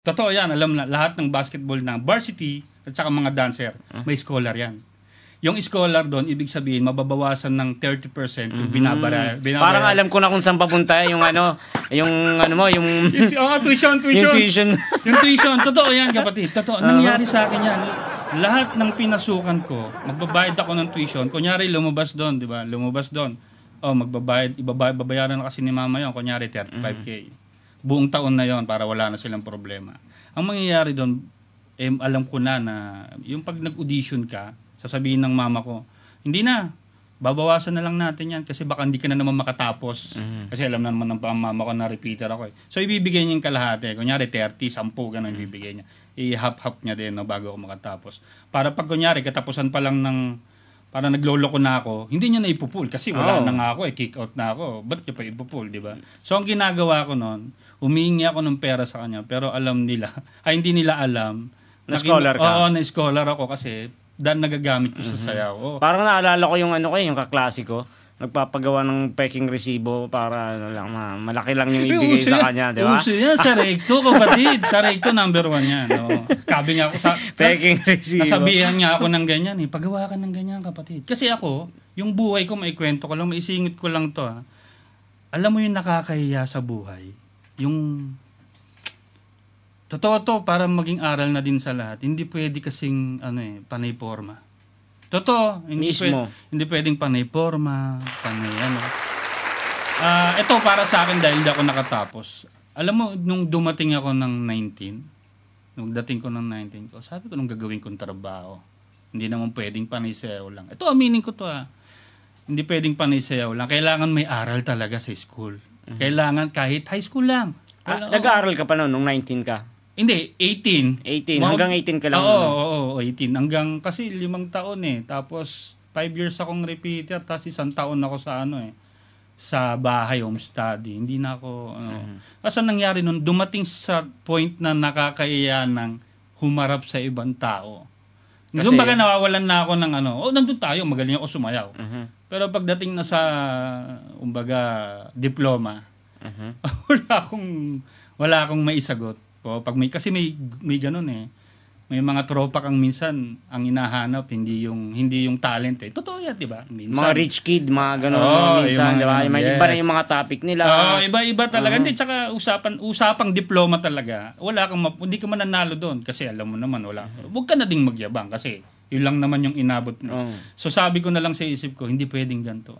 Totoo yan, alam na lahat ng basketball na varsity at saka mga dancer, may scholar yan. Yung scholar doon, ibig sabihin, mababawasan ng 30% yung binabara. Parang alam ko na kung saan papunta yung tuition. Yung tuition, totoo yan kapatid. Totoo, nangyari sa akin yan. Lahat ng pinasukan ko, magbabayad ako ng tuition. Kunyari, lumabas doon, di ba? Lumabas doon. Babayaran na kasi ni mama yun. Kunyari, 35K. Buong taon na yon para wala na silang problema. Ang mangyayari doon, alam ko na yung pag nag-audition ka, sasabihin ng mama ko, hindi na, babawasan na lang natin yan kasi baka hindi ka na naman makatapos. Kasi alam naman ng mama ko na repeater ako eh. So ibibigay niya yung kalahati. Kunyari 30, 10, ganun ibibigay niya. I-half niya din bago ako makatapos. Para pag kunyari, katapusan pa lang para nagloloko na ako, hindi niya na ipupul kasi wala na nga ako kick out na ako. Ba't niya pa ipupul, di ba? So ang ginagawa ko noon, humihingi ako ng pera sa kanya pero hindi nila alam. Na scholar ka? Oo, na scholar ako kasi nagagamit ko sa sayaw. Parang naalala ko yung yung kaklase ko. Nagpapagawa ng peking resibo para malaki lang yung ibigay sa kanya, di ba? Uso yan, sa recto, kapatid. Sa recto, number 1 yan. Kabi nga ako peking resibo. Nasabihan niya ako ng ganyan. Pagawa ka ng ganyan, kapatid. Kasi ako, yung buhay ko, maikwento ko lang, maisingit ko lang to. Alam mo yung nakakahiya sa buhay? Yung totoo to, para maging aral na din sa lahat. Hindi pwede kasing panay forma. Totoo, hindi pwedeng panay forma, ito para sa akin dahil hindi ako nakatapos. Alam mo, nung dumating ako ng 19, sabi ko nung gagawin kong trabaho, hindi naman pwedeng panay sayaw lang. Ito, aminin ko to Hindi pwedeng panay sayaw lang. Kailangan may aral talaga sa school. Kailangan kahit high school lang. Nag-aaral ka pa noon, nung 19 ka? Hindi, 18. Hanggang 18 ka lang. Oo, 18. Hanggang, kasi 5 taon Tapos, 5 years akong repeater, tapos 1 taon ako sa sa bahay, home study. Hindi na ako, Kasi nangyari nun, dumating sa point na nakakaiya ng humarap sa ibang tao. Kasi, baga nawawalan na ako ng nandun tayo, magaling ako sumayaw. Pero pagdating na sa, diploma, wala akong maisagot. Kasi may ganun May mga tropa kang minsan ang hinahanap hindi yung talent Totoo 'yan, 'di ba? Minsan mga rich kid, mga ganun minsan, 'di ba? Iba na yung mga topic nila. Iba talaga. Hindi tsaka usapang diploma talaga. Hindi ka mananalo doon kasi alam mo naman wala. Huwag ka na ding magyabang kasi yun lang naman yung inabot mo. So sabi ko na lang sa isip ko, hindi pwedeng ganito.